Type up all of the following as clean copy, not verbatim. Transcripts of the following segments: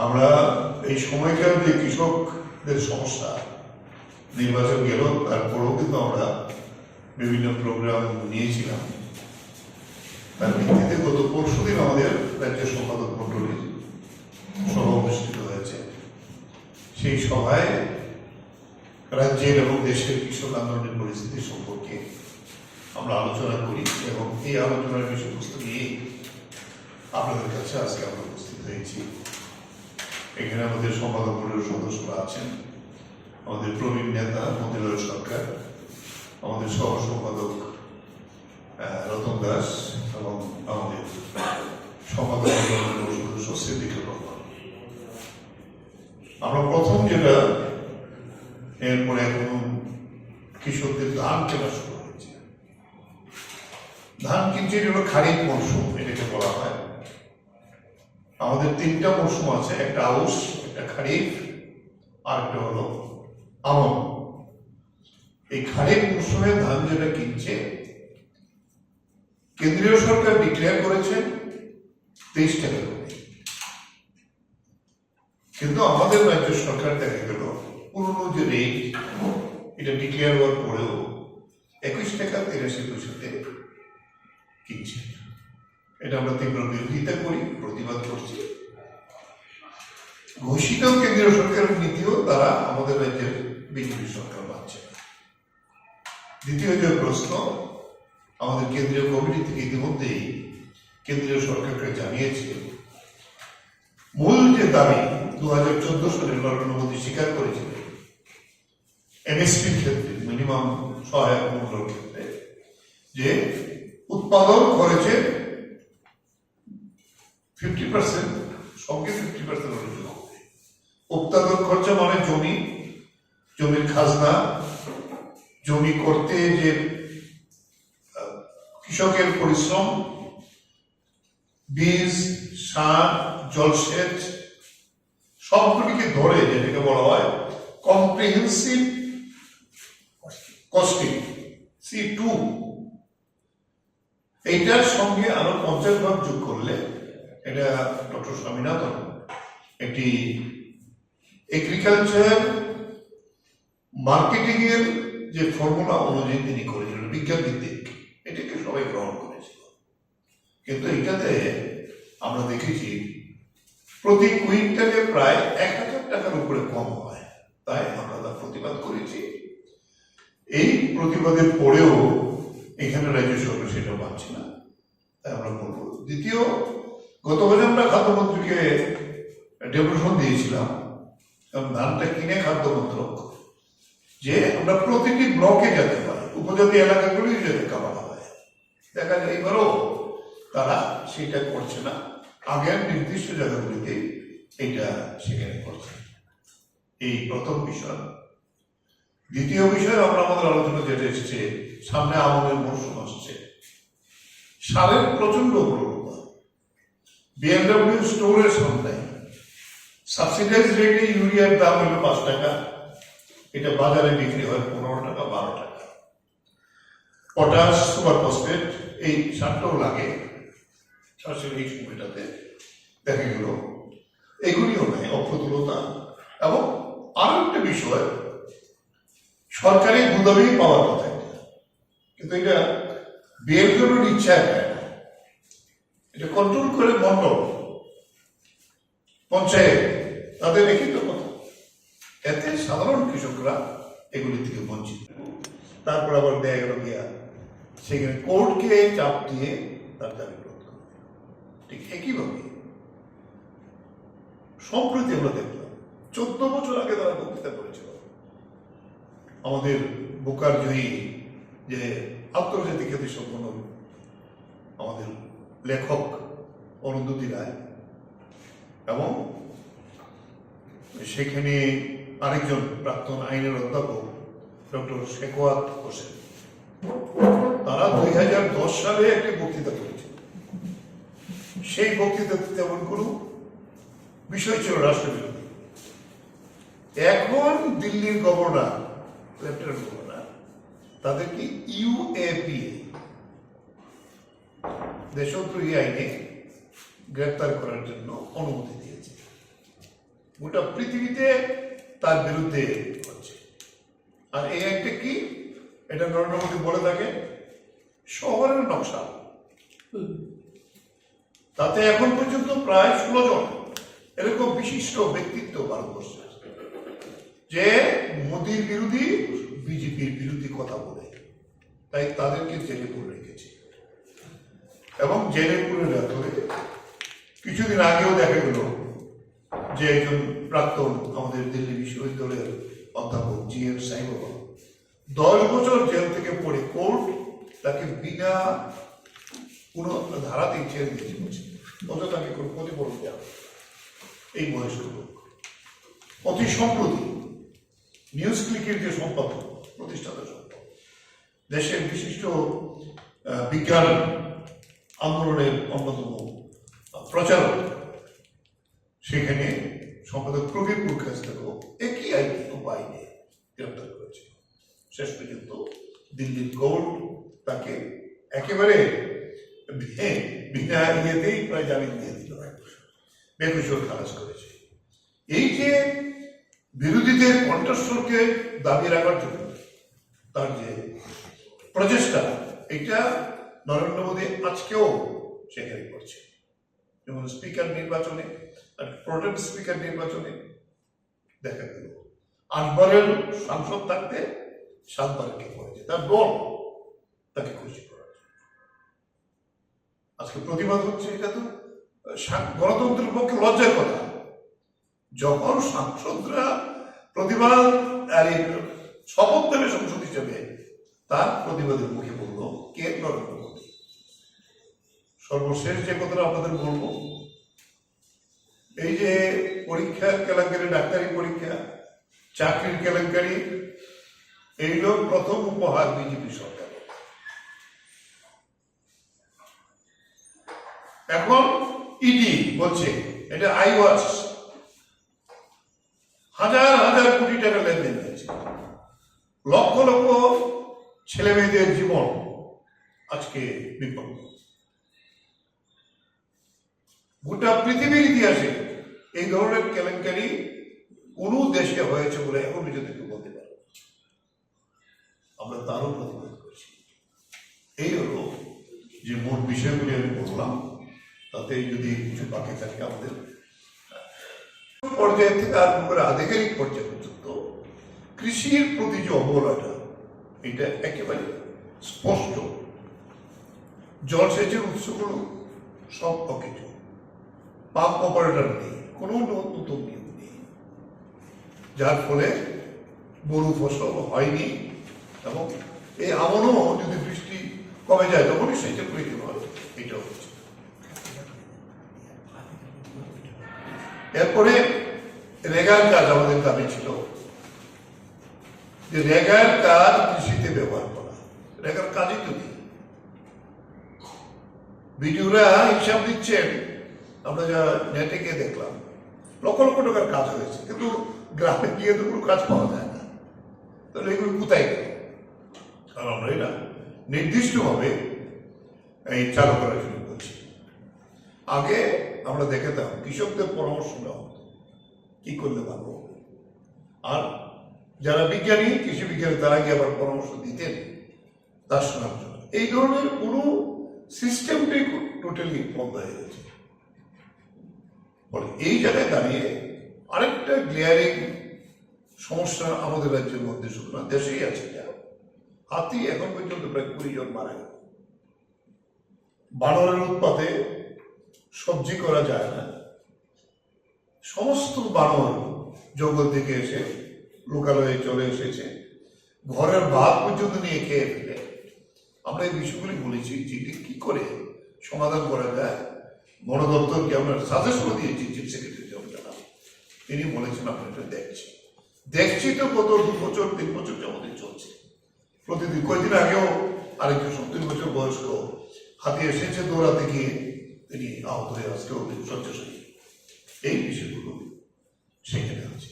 আমরা এই সময়কার যে কৃষকদের সমস্যা, নির্বাচন গেল তারপরেও কিন্তু আমরা বিভিন্ন প্রোগ্রাম নিয়েছিলাম। তার ভিত্তিতে গত পরশুদিন আমাদের রাজ্য সম্পাদক মণ্ডলীর সভা অনুষ্ঠিত হয়েছে। সেই সভায় রাজ্যের এবং দেশের কৃষক আন্দোলনের পরিস্থিতি সম্পর্কে আমরা আলোচনা করি এবং এই আলোচনার বিষয়বস্তু নিয়ে আপনাদের কাছে আজকে আমরা উপস্থিত হয়েছি। এখানে আমাদের সম্পাদক মণ্ডলীর সদস্যরা আছেন, আমাদের প্রবীণ নেতা মতিলাল সরকার, আমাদের সহ সম্পাদক রতন দাস এবং আমাদের সম্পাদক মণ্ডলীর সদস্য সিদ্দিকুর রহমান। আমরা প্রথম যেটা, এরপরে এখন কৃষকদের ধান কেনা শুরু হয়েছে। ধান কিনছে হলো খারিফ মরশুম, এটাকে বলা হয়। আমাদের তিনটা মরশুম আছে, একটা আউশ, একটা খারিফ, আর একটা হলো আমন। এই খারিফ মরশুমে ধান যেটা কিনছে, কেন্দ্রীয় সরকার ডিক্লেয়ার করেছে 23 টাকা করে, কিন্তু আমাদের রাজ্য সরকার দেখা গেল পুরনো যে রেট, এটা ডিক্লেয়ার হওয়ার পরেও 21 টাকা 83 পয়সাতে কিনছে। এটা আমরা তীব্র বিরোধিতা করি, প্রতিবাদ করছি। ঘোষিত কেন্দ্রীয় সরকারের নীতিও তারা আমাদের রাজ্যের বিজেপি সরকার মানছে। দ্বিতীয় যে প্রশ্ন, আমাদের কেন্দ্রীয় কমিটি থেকে ইতিমধ্যেই কেন্দ্রীয় সরকারকে জানিয়েছে, মূল যে দাবি 2014 সালে নরেন্দ্র মোদী স্বীকার করেছিলেন এমএসপির ক্ষেত্রে, মিনিমাম সহায়ক মূল্যের ক্ষেত্রে, যে উৎপাদন খরচের 50% সঙ্গে 50% হলে হবে। উৎপাদন খরচা মানে জমির খাজনা, জমি করতে যে কৃষকের পরিশ্রম, বীজ, সার, জলসেচ, সবগুলিকে ধরে যেটাকে বলা হয় কম্প্রিহেন্সিভ কস্টিং, C2, এইটার সঙ্গে আরো 50% যোগ করলে, এটা ডক্টর স্বামীনাথন একটি এগ্রিকালচার মার্কেটিং এর যে ফর্মুলা অনুযায়ী তিনি করেছিলেন, বিজ্ঞান ভিত্তিক, এটাকে সবাই গ্রহণ করেছিল। কিন্তু এটাতে আমরা দেখেছি প্রতি কুইন্টালে প্রায় 1000 টাকার উপরে কম হয়। তাই আমরা তার প্রতিবাদ করেছি। এই প্রতিবাদের পরেও এখানে রাজ্য সরকার সেটা মানছে না, তাই আমরা বলবো। দ্বিতীয়, গত বছর আমরা খাদ্যমন্ত্রীকে ডেপুটেশন দিয়েছিলাম, কারণ ধানটা কিনে খাদ্য মন্ত্রক, যে আমরা প্রতিটি ব্লকে যেতে পারি, উপজাতি এলাকাগুলি যেতে কামানো হয়। দেখা যায় এবারও তারা সেটা করছে না, আগের নির্দিষ্ট জায়গাগুলিতে এটা সেখানে করছে। এই প্রথম বিষয়। দ্বিতীয় বিষয়, আমরা আমাদের আলোচনা যেটা এসেছে, সামনে আমনের মরশুম আসছে, সারের প্রচন্ড উপলব্ধতা। বিএমডব্লিউ স্টোরের সামনে সাবসিডাইজ রেটে ইউরিয়ার দাম হলো 5 টাকা, এটা বাজারে বিক্রি হয় 15 টাকা 12 টাকা। পটাশ, সুপার ফসফেট, এই সারটাও লাগে চাষের এই সময়টাতে, দেখা গেল এগুলিও নেই, অপ্রতুলতা। এবং আরো একটা বিষয়, সরকারি গুদামেই পাওয়ার কথা, কিন্তু এটা বিএমডব্লিউর ইচ্ছায় পায় না, এটা কন্ট্রোল করে মন্ডল, পঞ্চায়েত, তাদের লিখিত কথা। এতে সাধারণ কৃষকরা এগুলি থেকে বঞ্চিত। তারপর আবার দেয়া গেল গিয়া সেখানে কোর্টকে চাপ দিয়ে তার দাবি রোধ করবে। ঠিক একইভাবে সম্প্রতি আমরা দেখলাম 14 বছর আগে তারা বক্তৃতা করেছিল, আমাদের বোকার জয়ী যে আন্তর্জাতিক খ্যাতি সম্পন্ন আমাদের লেখক অরুন্ধতী রায়, এবং সেখানে আরেকজন প্রাক্তন আইনের অধ্যাপক ডক্টর শেখওয়াত হোসেন, তারা 2010 সালে একটি বক্তৃতা করেছিল। সেই বক্তৃতাতে তেমন কোনো বিষয় ছিল রাষ্ট্রবিরোধী। এখন দিল্লির গভর্নর, লেফটেন্যান্ট গভর্নর, তাদেরকে ইউএপি, দেশদ্রোহী আইনে গ্রেপ্তার করার জন্য অনুমতি দিয়েছে। গোটা পৃথিবীতে তার বিরুদ্ধে হচ্ছে। আর এই একটা কি, এটা নরেন্দ্র মোদী বলে থাকে শহরের নকশা। তাতে এখন পর্যন্ত প্রায় 16 জন এরকম বিশিষ্ট ব্যক্তিত্ব ভারতবর্ষে যে মোদীর বিরোধী, বিজেপির বিরোধী কথা বলে, তাই তাদেরকে জেলে পুরে রেখেছে। এবং জেলে পুরে রাখলে কিছুদিন আগেও দেখা গেল যে একজন প্রাক্তন আমাদের দিল্লি বিশ্ববিদ্যালয়ের অধ্যাপক GM সাইবাবা 10 বছর জেল থেকে পড়ে কোর্ট তাকে বিনা কোনো ধারাতেই ছেড়ে দিয়েছে, অথচ তাকে কোনো ক্ষতিপূরণ দেওয়া। এই বয়স্ক লোক অতি সম্প্রতি নিউজ ক্লিকের যে সম্পাদক, প্রতিষ্ঠাতা সম্পাদক, দেশের বিশিষ্ট বিজ্ঞান আন্দোলনের অন্যতম প্রচারক, সেখানে সম্পাদক প্রবীর মুখার্জিকেও একই আইনে গ্রেপ্তার করেছে। শেষ পর্যন্ত দিল্লির কোর্ট তাকে একেবারে বিনা ইয়েতেই প্রায় জামিন দিয়ে দিল, বেকসুর খালাস করেছে। এই যে বিরোধীদের কণ্ঠস্বরকে দাবি রাখার জন্য তার যে প্রচেষ্টা, এটা নরেন্দ্র মোদী আজকেও সেখানে করছে। যেমন স্পিকার নির্বাচনে, প্রোটেম স্পিকার নির্বাচনে দেখা গেল 8 বারের সাংসদ থাকতে 7 বারকে করেছে, তার দল তাকে খুশি করার জন্য। আজকে প্রতিবাদ হচ্ছে, এটা তো গণতন্ত্রের পক্ষে লজ্জার কথা। যখন সাংসদরা প্রতিবাদ আর শপথ দেবে সংসদ হিসেবে, তার প্রতিবাদের মুখে বলল কে? নরেন্দ্র মোদী। সর্বশেষ যে কথাটা আপনাদের বলবো, এই যে পরীক্ষার কেলেঙ্কারি, ডাক্তারি পরীক্ষা, চাকরির কেলেঙ্কারি, এই লোক প্রথম উপহার বিজেপি সরকার। এখন ইডি বলছে এটা আইওয়াচ হাজার হাজার কোটি টাকা লেনদেন হয়েছে, লক্ষ লক্ষ ছেলে মেয়েদের জীবন আজকে বিপন্ন। গোটা পৃথিবীর ইতিহাসে এই ধরনের কেলেঙ্কারি কোন দেশে হয়েছে বলে এখন পর্যন্ত কেউ বলতে পারে। আমরা তারও প্রতিবাদ করছি। এই হলো যে মোট বিষয়গুলি আমি বললাম, তাতে যদি কিছু বাকি থাকে আমাদের পর্যায়ে থেকে আরম্ভ করে আধিকারিক পর্যায়ে পর্যন্ত কৃষির প্রতি যে অবহেলাটা, এটা একেবারে স্পষ্ট। জলসেচের উৎসগুলো সব অকেজো, পাম্প অপারেটর নেই, কোনো নতুন নিয়ম নেই, যার ফলে বড় ফসল হয়নি। এবং এই আমনও যদি বৃষ্টি কমে যায় তখনই সেচের প্রয়োজন হয়, এটা হচ্ছে। এরপরে রেগার কাজ আমাদের দাবি ছিল যে রেগার কাজ কৃষিতে ব্যবহার করা। রেগার কাজই তো নেই। ভিডিওরা হিসাব দিচ্ছেন, আমরা যা নেটে গিয়ে দেখলাম লক্ষ লক্ষ টাকার কাজ হয়েছে, কিন্তু গ্রামে গিয়ে তো কোনো কাজ পাওয়া যায় না। তাহলে এগুলো কোথায় গেল? কারণ আমরা এটা নির্দিষ্টভাবে এই চালু করা শুরু করছি। আগে আমরা দেখতাম কৃষকদের পরামর্শ নেওয়া হতো কি করলে ভালো হবে, আর যারা বিজ্ঞানী, কৃষি বিজ্ঞানী, তারা গিয়ে আবার পরামর্শ দিতেন তার শোনার জন্য। এই ধরনের কোনো সিস্টেমটাই টোটালি বন্ধ হয়ে গেছে। বলে এই জায়গায় দাঁড়িয়ে আরেকটা গ্লেয়ারিং সমস্যা আমাদের রাজ্যের মধ্যে, শুধু না দেশেই আছে, যা হাতি এখন পর্যন্ত প্রায় 20 জন মারা গেল। বানরের উৎপাতে সবজি করা যায় না, সমস্ত বানর জঙ্গল থেকে এসে লোকালয়ে চলে এসেছে, ঘরের ভাত পর্যন্ত নিয়ে খেয়ে ফেলে। আমরা এই বিষয়গুলি বলেছি যে কি করে সমাধান করা যায়। বন দপ্তরকে আমরা সাজেশন দিয়েছি, চিফ সেক্রেটারি জনাব, তিনি বলেছেন আমরা এটা দেখছি তো গত 2 বছর 3 বছর যাবতীয় চলছে প্রতিদিন। কয়েকদিন আগেও আরেকজন 70 বছর বয়স্ক হাতি এসেছে দৌড়াতে গিয়ে, তিনি আহত হয়ে আজকেও শয্যাশায়ী। এই বিষয়গুলো সেখানে আছে।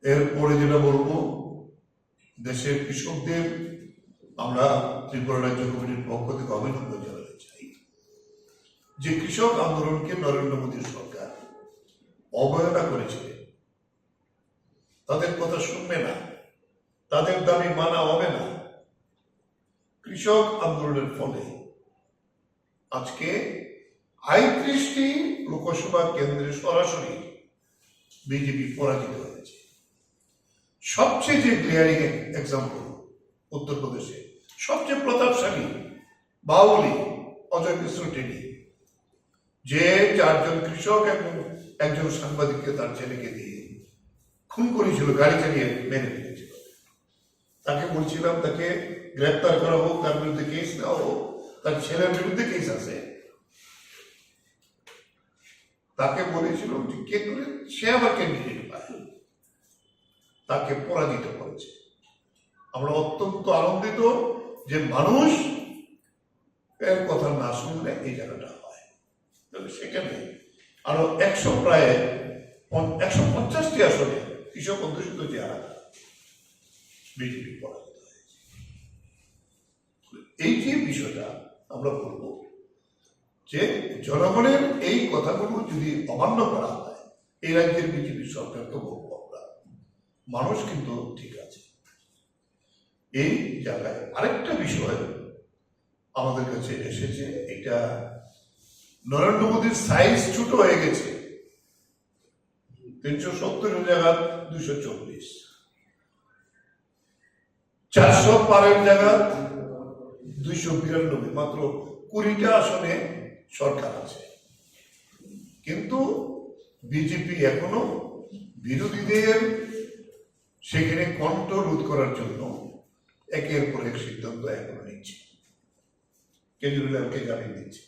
এরপরে যেটা বলবো, দেশের কৃষকদের আমরা ত্রিপুরা রাজ্য কমিটির পক্ষ থেকে অভিনন্দন জানাতে চাই যে কৃষক আন্দোলনকে নরেন্দ্র মোদীর সরকার অবহেলা করেছিলে, তাদের কথা শুনবে না, তাদের দাবি মানা হবে না। কৃষক আন্দোলনের ফলে আজকে ৩৮টি লোকসভা কেন্দ্রে সরাসরি বিজেপি পরাজিত হয়েছে। সবচেয়ে যে গ্লেয়ারিং এক্সাম্পল উত্তরপ্রদেশে সবচেয়ে প্রতাপশালী বাউলি অজয় মিশ্র টেনি, যে 4 জন কৃষক এবং একজন সাংবাদিককে তার ছেলেকে দিয়ে খুন করেছিল, গাড়ি চালিয়ে মেরে ফেলেছিল। তাকে বলছিলাম তাকে গ্রেপ্তার করা হোক, তার বিরুদ্ধে কেস নেওয়া হোক, তার ছেলের বিরুদ্ধে কেস আছে। তাকে বলেছিল যে কে করে সে আবার ক্যান্ডিডেট পায়, তাকে পরাজিত করেছে। আমরা অত্যন্ত আনন্দিত যে মানুষ এর কথা না শুনলে এই জায়গাটা হয়। সেখানে আরো প্রায় 150টি আসনে কৃষক অধ্যুষিত যে এলাকা বিজেপি পরাজিত হয়েছে। এই যে বিষয়টা আমরা বলবো যে জনগণের এই কথাগুলো যদি অমান্য করা হয়, এই রাজ্যের বিজেপি সরকারকে বলবো আমরা মানুষ কিন্তু ঠিক আছে। এই জায়গায় আরেকটা বিষয় আমাদের কাছে এসেছে, এটা নরেন্দ্র মোদীর সাইজ ছোট হয়ে গেছে। 370 জায়গা 224, 400 পারের জায়গা 292, মাত্র 20টা আসনে সরকার আছে। কিন্তু বিজেপি এখনো বিরোধীদের সেখানে কণ্ঠ রোধ করার জন্য একের পর এক সিদ্ধান্ত এখনো নিচ্ছে, কেজরিওয়ালকে জামিন দিচ্ছে।